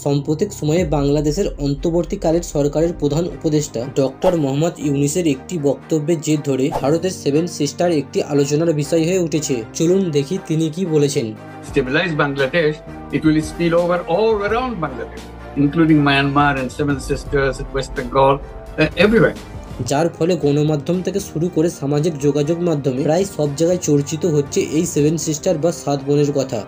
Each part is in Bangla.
সাম্প্রতিক সময়ে বাংলাদেশের অন্তর্বর্তীকালীন সরকারের প্রধান উপদেষ্টা ডক্টর মোহাম্মদ ইউনূসের একটি বক্তব্যের জের ধরে ভারতের সেভেন সিস্টার একটি আলোচনার বিষয় হয়ে উঠেছে। চলুন দেখি তিনি কি বলেছেন। Stabilize Bangladesh, it will spill over all around Bangladesh, including Myanmar and Seven Sisters and West Bengal, everywhere. যার ফলে গণমাধ্যম থেকে শুরু করে সামাজিক যোগাযোগ মাধ্যমে প্রায় সব জায়গায় চর্চিত হচ্ছে এই সেভেন সিস্টার বা সাত বোনের কথা।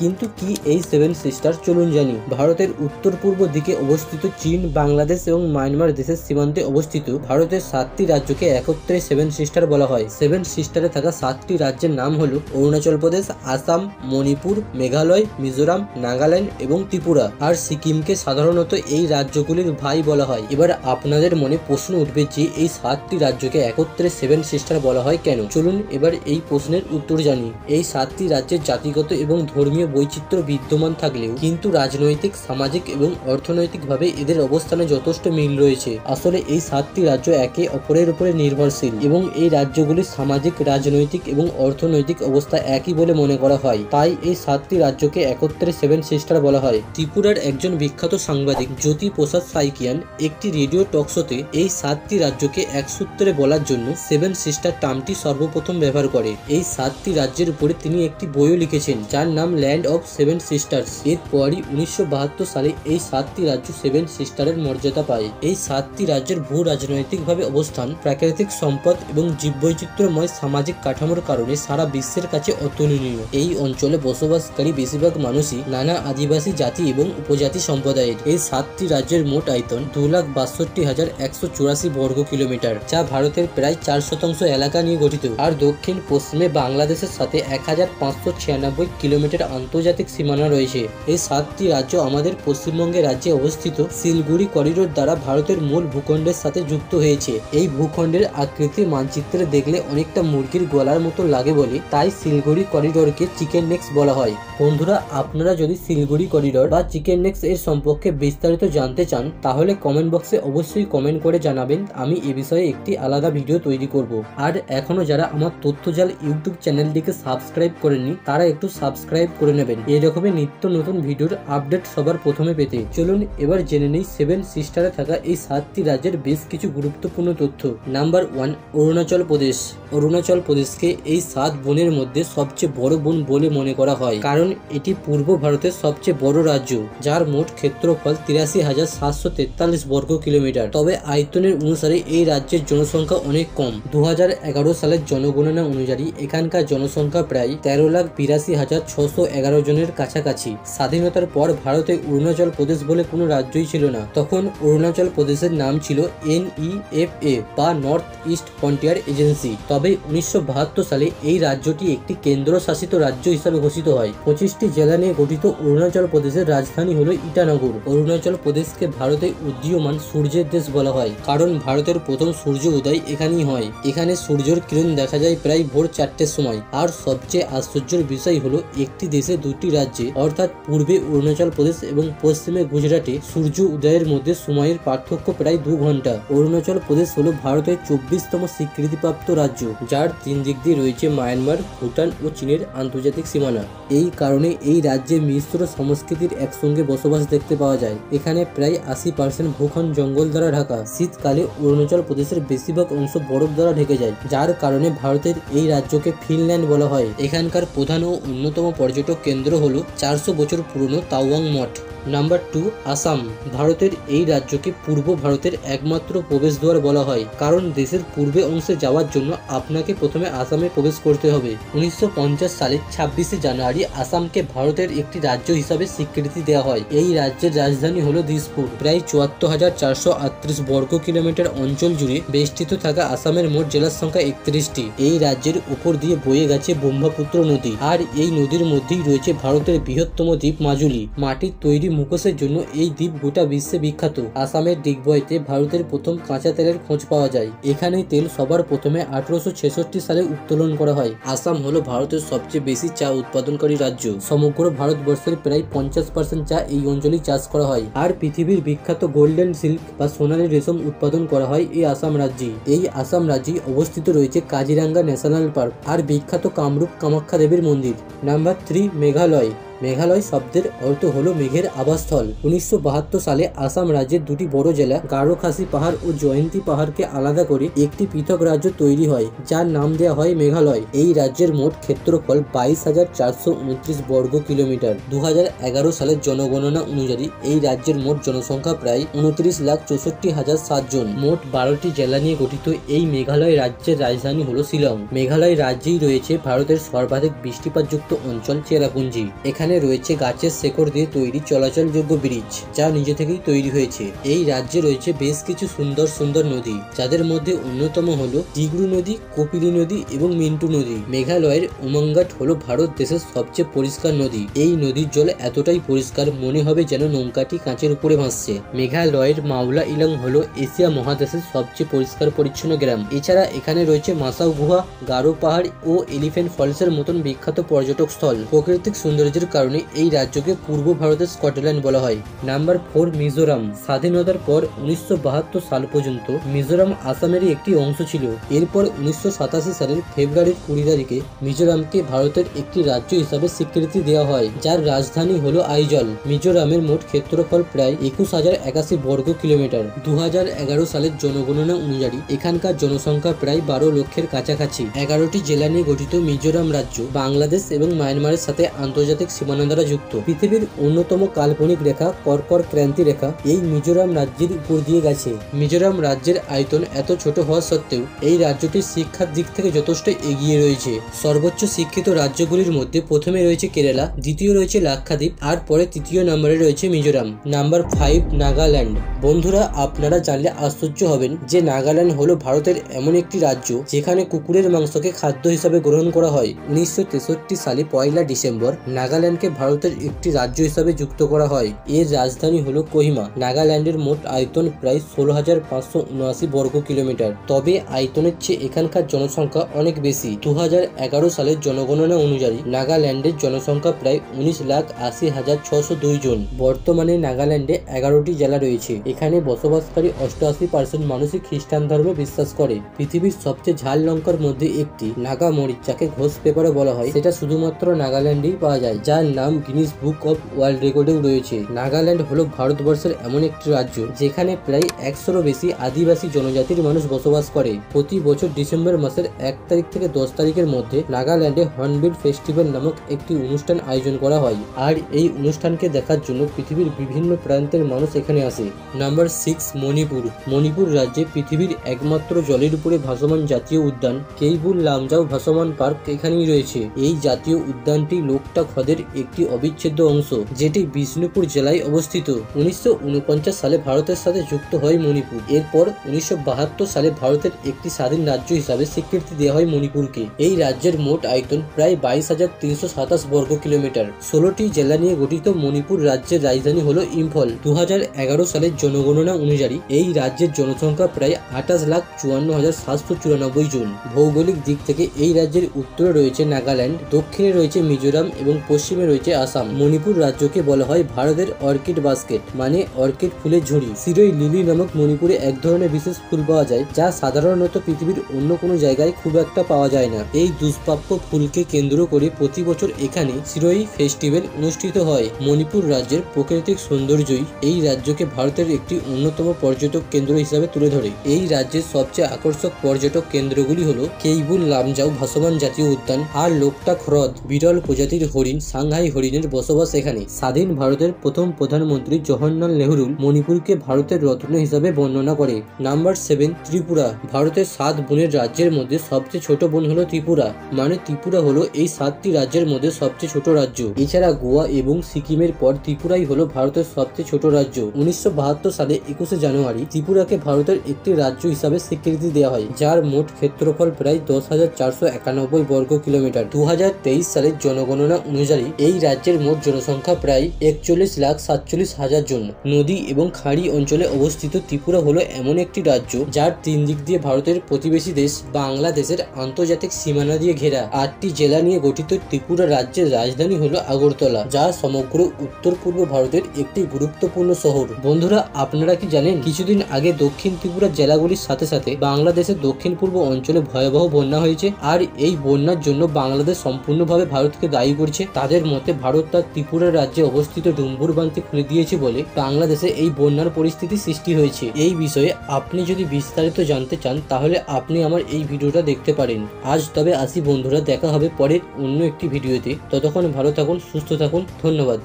কিন্তু কি এই সেভেন সিস্টার? চলুন জানি। ভারতের উত্তর পূর্ব দিকে অবস্থিত চীন, বাংলাদেশ এবং মায়ানমার দেশের সীমান্তে অবস্থিত ভারতের 7টি রাজ্যকে একত্রে সেভেন সিস্টার বলা হয়। সেভেন সিস্টারে থাকা 7টি রাজ্যের নাম হলো অরুণাচল প্রদেশ, আসাম, মণিপুর, মেঘালয়, মিজোরাম, নাগাল্যান্ড এবং ত্রিপুরা। আর সিকিমকে সাধারণত এই রাজ্যগুলির ভাই বলা হয়। এবার আপনাদের মনে প্রশ্ন উঠবে যে এই 7টি রাজ্যকে একত্রে সেভেন সিস্টার বলা হয় কেন? চলুন এবার এই প্রশ্নের উত্তর জানি। এই 7টি রাজ্যের জাতিগত এবং ধর্মীয় বৈচিত্র্য বিদ্যমান থাকলেও কিন্তু রাজনৈতিক, সামাজিক এবং অর্থনৈতিকভাবে এদের অবস্থানে যথেষ্ট মিল রয়েছে। আসলে এই 7টি রাজ্য একে অপরের উপরে নির্ভরশীল এবং এই রাজ্যগুলির সামাজিক, রাজনৈতিক এবং অর্থনৈতিক অবস্থা একই বলে মনে করা হয়। তাই এই 7টি রাজ্যকে একত্রে সেভেন সিস্টার বলা হয়। ত্রিপুরার একজন বিখ্যাত সাংবাদিক জ্যোতি প্রসাদ সাইকিয়ান একটি রেডিও টকশোতে এই 7টি রাজ্যকে এক সূত্রে বলার জন্য সেভেন সিস্টার টার্মটি সর্বপ্রথম ব্যবহার করে। এই 7টি রাজ্যের উপরে তিনি একটি বইও লিখেছেন যার নাম ল্যান্ড অফ সেভেন সিস্টার্স। এরপরই 1972 সালে এই 7টি রাজ্য সেভেন সিস্টারের মর্যাদা পায়। এই 7টি রাজ্যের ভূ রাজনৈতিকভাবে অবস্থান, প্রাকৃতিক সম্পদ এবং জীববৈচিত্র্যময় সামাজিক কাঠামোর কারণে সারা বিশ্বের কাছে অতুলনীয়। এই অঞ্চলে বসবাসকারী বেশিরভাগ মানুষই নানা আদিবাসী জাতি এবং উপজাতি সম্প্রদায়ের। এই 7টি রাজ্যের মোট আয়তন 2,62,184 বর্গ কিলোমিটার, যা ভারতের প্রায় 4% এলাকা নিয়ে গঠিত। আর দক্ষিণ পশ্চিমে বাংলাদেশের সাথে 1,596 কিলোমিটার আন্তর্জাতিক সীমানা রয়েছে। এই 7টি রাজ্য আমাদের পশ্চিমবঙ্গের রাজ্যে অবস্থিত শিলিগুড়ি করিডোর দ্বারা ভারতের মূল ভূখণ্ডের সাথে যুক্ত হয়েছে। এই ভূখণ্ডের আকৃতি মানচিত্রে দেখলে অনেকটা মুরগির গলার মতো লাগে বলে তাই শিলিগুড়ি করিডোরকে চিকেন নেক্স বলা হয়। বন্ধুরা, আপনারা যদি শিলিগুড়ি করিডোর বা চিকেন নেক্স এর সম্পর্কে বিস্তারিত জানতে চান তাহলে কমেন্ট বক্সে অবশ্যই কমেন্ট করে জানাবেন। আমি এ বিষয়ে একটি আলাদা ভিডিও তৈরি করব। আর এখনো যারা আমার তথ্যজাল ইউটিউব চ্যানেলটিকে সাবস্ক্রাইব করেননি তারা একটু সাবস্ক্রাইব করে নেবেন এরকমই নিত্য নতুন ভিডিওর আপডেট সবার প্রথমে পেতে। চলুন এবার জেনে নেই সেভেন সিস্টারে থাকা এই 7টি রাজ্যের বেশ কিছু গুরুত্বপূর্ণ তথ্য। নাম্বার 1, অরুণাচল প্রদেশ। অরুণাচল প্রদেশকে এই 7 বোনের মধ্যে সবচেয়ে বড় বোন বলে মনে করা হয়, কারণ এটি পূর্ব ভারতের সবচেয়ে বড় রাজ্য, যার মোট ক্ষেত্রফল 83,743 বর্গ কিলোমিটার। তবে আয়তনের অনুসারে এই রাজ্যের জনসংখ্যা অনেক কম। 2011 সালের জনগণনা অনুযায়ী এখানকার জনসংখ্যা প্রায় 13,82,611 জনের কাছাকাছি। স্বাধীনতার পর ভারতে অরুণাচল প্রদেশ বলে কোনো রাজ্যই ছিল না। তখন অরুণাচল প্রদেশের নাম ছিল NEFA বা নর্থ ইস্ট ফ্রন্টিয়ার এজেন্সি। তবে 1972 সালে এই রাজ্যটি একটি কেন্দ্রশাসিত রাজ্য হিসাবে ঘোষিত হয়। 25টি জেলা নিয়ে গঠিত অরুণাচল প্রদেশের রাজধানী হলো ইটানগর। অরুণাচল প্রদেশকে ভারতে উদীয়মান সূর্যের দেশ বলা হয়, কারণ ভারতের প্রথম সূর্য উদয় এখানেই হয়। এখানে সূর্যের কিরণ দেখা যায় প্রায় ভোর 4টের সময়। আর সবচেয়ে আশ্চর্যের বিষয় হলো একটি দেশে দুটি রাজ্যে, অর্থাৎ পূর্বে অরুণাচল প্রদেশ এবং পশ্চিমে গুজরাটে সূর্য উদয়ের মধ্যে সময়ের পার্থক্য প্রায় 2 ঘন্টা। অরুণাচল প্রদেশ হলো ভারতের 24তম স্বীকৃতিপ্রাপ্ত রাজ্য, যার 3 দিক দিয়ে রয়েছে মায়ানমার, ভুটান ও চীনের আন্তর্জাতিক সীমানা। এই কারণে এই রাজ্যে মিশ্র সংস্কৃতির একসঙ্গে বসবাস দেখতে পাওয়া যায়। এখানে প্রায় 80% ভূখণ্ড জঙ্গল দ্বারা ঢাকা। শীতকালে অরুণাচল প্রদেশের বেশিরভাগ অংশ বরফ দ্বারা ঢেকে যায়, যার কারণে ভারতের এই রাজ্যকে ফিনল্যান্ড বলা হয়। এখানকার প্রধান ও অন্যতম পর্যটক কেন্দ্র হলো 400 বছর পুরনো তাওয়াং মঠ। নাম্বার 2, আসাম। ভারতের এই রাজ্যকে পূর্ব ভারতের একমাত্র প্রবেশদ্বার বলা হয়, কারণ দেশের পূর্বে অংশে যাওয়ার জন্য আপনাকে প্রথমে আসামে প্রবেশ করতে হবে। 1950 সালের 26শে জানুয়ারি আসামকে ভারতের একটি রাজ্য হিসাবে স্বীকৃতি দেওয়া হয়। এই রাজ্যের রাজধানী হলো দিসপুর। প্রায় 74,438 বর্গ কিলোমিটার অঞ্চল জুড়ে বেষ্টিত থাকা আসামের মোট জেলার সংখ্যা 31টি। এই রাজ্যের উপর দিয়ে বয়ে গেছে ব্রহ্মপুত্র নদী, আর এই নদীর মধ্যেই রয়েছে ভারতের বৃহত্তম দ্বীপ মাজুলি। মাটির তৈরি মুখোশের জন্য এই দ্বীপ গোটা বিশ্বে বিখ্যাত। আসামের ডিগবইতে ভারতের প্রথম কাঁচা তেলের খোঁজ পাওয়া যায়। এখানেই তেল সবার প্রথমে 1866 সালে উত্তোলন করা হয়। আসাম হলো ভারতের সবচেয়ে বেশি চা উৎপাদনকারী রাজ্য। সমগ্র ভারতবর্ষের প্রায় 50% চা এই অঞ্চলে চাষ করা হয়। আর পৃথিবীর বিখ্যাত গোল্ডেন সিল্ক বা সোনালী রেশম উৎপাদন করা হয় এই আসাম রাজ্যে। এই আসাম রাজ্যে অবস্থিত রয়েছে কাজিরাঙ্গা ন্যাশনাল পার্ক আর বিখ্যাত কামরূপ কামাখ্যা দেবীর মন্দির। নাম্বার 3, মেঘালয়। মেঘালয় শব্দের অর্থ হলো মেঘের আবাসস্থল। 1972 সালে আসাম রাজ্যের দুটি বড় জেলা গারো খাসি পাহাড় ও জয়ন্তী পাহাড়কে আলাদা করে একটি পৃথক রাজ্য তৈরি হয়, যার নাম দেওয়া হয় মেঘালয়। এই রাজ্যের মোট ক্ষেত্রফল 22,429 বর্গ কিলোমিটার। 2011 সালের জনগণনা অনুযায়ী এই রাজ্যের মোট জনসংখ্যা প্রায় 29,64,007 জন। মোট 12টি জেলা নিয়ে গঠিত এই মেঘালয় রাজ্যের রাজধানী হলো শিলং। মেঘালয় রাজ্যেই রয়েছে ভারতের সর্বাধিক বৃষ্টিপাতযুক্ত অঞ্চল চেরাপুঞ্জি। এখানে রয়েছে গাছের শেকড় দিয়ে তৈরি চলাচলযোগ্য ব্রিজ, যা নিজে থেকেই তৈরি হয়েছে। এই রাজ্যে রয়েছে বেশ কিছু সুন্দর সুন্দর নদী, যাদের মধ্যে অন্যতম হলো দিগরু নদী, কপিলি নদী এবং মিন্টু নদী। মেঘালয়ের উমঙ্গাট হলো ভারত দেশের সবচেয়ে পরিষ্কার নদী। এই নদীর জল এতটাই পরিষ্কার মনে হবে যেন নৌকাটি কাঁচের উপরে ভাসছে। মেঘালয়ের মাওলা ইলং হলো এশিয়া মহাদেশের সবচেয়ে পরিষ্কার পরিচ্ছন্ন গ্রাম। এছাড়া এখানে রয়েছে মাসাও গুহা, গারো পাহাড় ও এলিফ্যান্ট ফলসের মতন বিখ্যাত পর্যটক স্থল। প্রাকৃতিক সৌন্দর্যের কারণে এই রাজ্যকে পূর্ব ভারতের স্কটল্যান্ড বলা হয়। নাম্বার 4, মিজোরাম। স্বাধীনতার পর 1972 সাল পর্যন্ত মিজোরাম আসামেরই একটি অংশ ছিল। এরপর 1987 সালের ফেব্রুয়ারির 20 তারিখে মিজোরামকে ভারতের একটি রাজ্য হিসাবে স্বীকৃতি দেওয়া হয়, যার রাজধানী হলো আইজল। মিজোরামের মোট ক্ষেত্রফল প্রায় 21,081 বর্গ কিলোমিটার। 2011 সালের জনগণনা অনুযায়ী এখানকার জনসংখ্যা প্রায় 12 লক্ষের কাছাকাছি। 11টি জেলা নিয়ে গঠিত মিজোরাম রাজ্য বাংলাদেশ এবং মায়ানমারের সাথে আন্তর্জাতিক সীমানা দ্বারা যুক্ত। পৃথিবীর অন্যতম কাল্পনিক রেখা কর্কর ক্রান্তি রেখা এই মিজোরাম রাজ্যের উপর দিয়ে গেছে। মিজোরাম রাজ্যের আয়তন এত ছোট হওয়া সত্ত্বেও এই রাজ্যটি শিক্ষার দিক থেকে যথেষ্ট এগিয়ে রয়েছে। সর্বোচ্চ শিক্ষিত রাজ্যগুলির মধ্যে প্রথমে রয়েছে কেরালা, দ্বিতীয় রয়েছে লাক্ষাদ্বীপ, আর পরে তৃতীয় নম্বরে রয়েছে মিজোরাম। নাম্বার 5, নাগাল্যান্ড। বন্ধুরা, আপনারা জানলে আশ্চর্য হবেন যে নাগাল্যান্ড হলো ভারতের এমন একটি রাজ্য যেখানে কুকুরের মাংসকে খাদ্য হিসাবে গ্রহণ করা হয়। 1963 সালে 1 ডিসেম্বর নাগাল্যান্ডকে ভারতের একটি রাজ্য হিসাবে যুক্ত করা হয়। এর রাজধানী হলো কোহিমা। নাগাল্যান্ডের মোট আয়তন প্রায় 16,579 বর্গ কিলোমিটার, তবে আয়তনের চেয়ে এখানকার জনসংখ্যা অনেক বেশি। 2011 সালের জনগণনা অনুযায়ী নাগাল্যান্ডের জনসংখ্যা প্রায় 19,80,602 জন। বর্তমানে নাগাল্যান্ডে 11টি জেলা রয়েছে। এখানে বসবাসকারী 88% মানুষই খ্রিস্টান ধর্মে বিশ্বাস করে। পৃথিবীর সবচেয়ে ঝাল লঙ্কার মধ্যে একটি নাগা মরিচ, যাকে ঘোষ পেপারে বলা হয়, সেটা শুধুমাত্র নাগাল্যান্ডেই পাওয়া যায়, যার নাম গিনিস বুক অফ ওয়ার্ল্ড রেকর্ডেও রয়েছে। নাগাল্যান্ড হলো ভারতবর্ষের এমন একটি রাজ্য যেখানে প্রায় 100-ও বেশি আদিবাসী জনজাতির মানুষ বসবাস করে। প্রতি বছর ডিসেম্বর মাসের 1 তারিখ থেকে 10 তারিখের মধ্যে নাগাল্যান্ডে হর্নবিল ফেস্টিভ্যাল নামক একটি অনুষ্ঠান আয়োজন করা হয়, আর এই অনুষ্ঠানকে দেখার জন্য পৃথিবীর বিভিন্ন প্রান্তের মানুষ এখানে আসে। নাম্বার 6, মণিপুর। মণিপুর রাজ্যে পৃথিবীর একমাত্র জলের উপরে ভাসমান জাতীয় উদ্যান কেইবুল লামজাও ভাসমান পার্ক এখানেই রয়েছে। এই জাতীয় উদ্যানটি লোকটাক হ্রদের একটি অবিচ্ছেদ্য অংশ, যেটি বিষ্ণুপুর জেলায় অবস্থিত। 1949 সালে ভারতের সাথে যুক্ত হয় মণিপুর। এরপর 1972 সালে ভারতের একটি স্বাধীন রাজ্য হিসাবে স্বীকৃতি দেওয়া হয় মণিপুরকে। এই রাজ্যের মোট আয়তন প্রায় 22,327 বর্গ কিলোমিটার। 16টি জেলা নিয়ে গঠিত মণিপুর রাজ্যের রাজধানী হলো ইম্ফল। 2011 সালের জনগণনা অনুযায়ী এই রাজ্যের জনসংখ্যা প্রায় 28,54,794 জন। ভৌগোলিক দিক থেকে এই রাজ্যের উত্তরে রয়েছে নাগাল্যান্ড, দক্ষিণে রয়েছে মিজোরাম এবং পশ্চিমে রয়েছে আসাম। মণিপুর রাজ্যকে বলা হয় ভারতের অর্কিড বাস্কেট, মানে অর্কিড ফুলের ঝুড়ি। সিরোই লিলি নামক মণিপুরে এক ধরনের বিশেষ ফুল পাওয়া যায়, যা সাধারণত পৃথিবীর অন্য কোনো জায়গায় খুব একটা পাওয়া যায় না। এই দুষ্প্রাপ্য ফুলকে কেন্দ্র করে প্রতি বছর এখানে সিরোই ফেস্টিভ্যাল অনুষ্ঠিত হয়। মণিপুর রাজ্যের প্রাকৃতিক সৌন্দর্যই এই রাজ্যকে ভারতের একটি অন্যতম পর্যটক কেন্দ্র হিসাবে তুলে ধরে। এই রাজ্যের সবচেয়ে আকর্ষক পর্যটক কেন্দ্রগুলি হলো কেইবুল লামজাও ভাসমান জাতীয় উদ্যান আর লোকটাক হ্রদ। বিরল প্রজাতির হরিণ, সাংহাই হরিণের বসবাস এখানে। স্বাধীন ভারতের প্রথম প্রধানমন্ত্রী জওহরলাল নেহরু মণিপুরকে ভারতের রত্ন হিসাবে বর্ণনা করে। নাম্বার 7, ত্রিপুরা। ভারতের 7 বোনের রাজ্যের মধ্যে সবচেয়ে ছোট বোন হলো ত্রিপুরা, মানে ত্রিপুরা হলো এই 7টি রাজ্যের মধ্যে সবচেয়ে ছোট রাজ্য। এছাড়া গোয়া এবং সিকিমের পর ত্রিপুরাই হলো ভারতের সবচেয়ে ছোট রাজ্য। 1972 সালে 21 জানুয়ারি ত্রিপুরাকে ভারতের একটি রাজ্য হিসাবে স্বীকৃতি দেওয়া হয়, যার মোট ক্ষেত্রফল প্রায় 10,491 বর্গ কিলোমিটার। 2023 সালের জনগণনা অনুযায়ী এই রাজ্যের মোট জনসংখ্যা প্রায় 41,47,000 জন। নদী এবং খাড়ি অঞ্চলে অবস্থিত ত্রিপুরা হলো এমন একটি রাজ্য যার 3 দিক দিয়ে ভারতের প্রতিবেশী দেশ বাংলাদেশের আন্তর্জাতিক সীমানা দিয়ে ঘেরা। 8টি জেলা নিয়ে গঠিত ত্রিপুরা রাজ্যের রাজধানী হলো আগরতলা, যা সমগ্র উত্তর পূর্ব ভারতের একটি গুরুত্বপূর্ণ শহর। বন্ধুরা, আপনারা কি জানেন কিছুদিন আগে দক্ষিণ ত্রিপুরা জেলাগুলির সাথে সাথে বাংলাদেশের দক্ষিণ পূর্ব অঞ্চলে ভয়াবহ বন্যা হয়েছে, আর এই বন্যার জন্য বাংলাদেশ সম্পূর্ণভাবে ভারতকে দায়ী করছে। তাদের মতে ভারত তার ত্রিপুরা রাজ্যে অবস্থিত ডুম্বুর বাঁধটি খুলে দিয়েছে বলে বাংলাদেশে এই বন্যার পরিস্থিতি সৃষ্টি হয়েছে। এই বিষয়ে আপনি যদি বিস্তারিত জানতে চান তাহলে আপনি আমার এই ভিডিওটা দেখতে পারেন। আজ তবে আসি বন্ধুরা, দেখা হবে পরের অন্য একটি ভিডিওতে। ততক্ষণ ভালো থাকুন, সুস্থ থাকুন, ধন্যবাদ।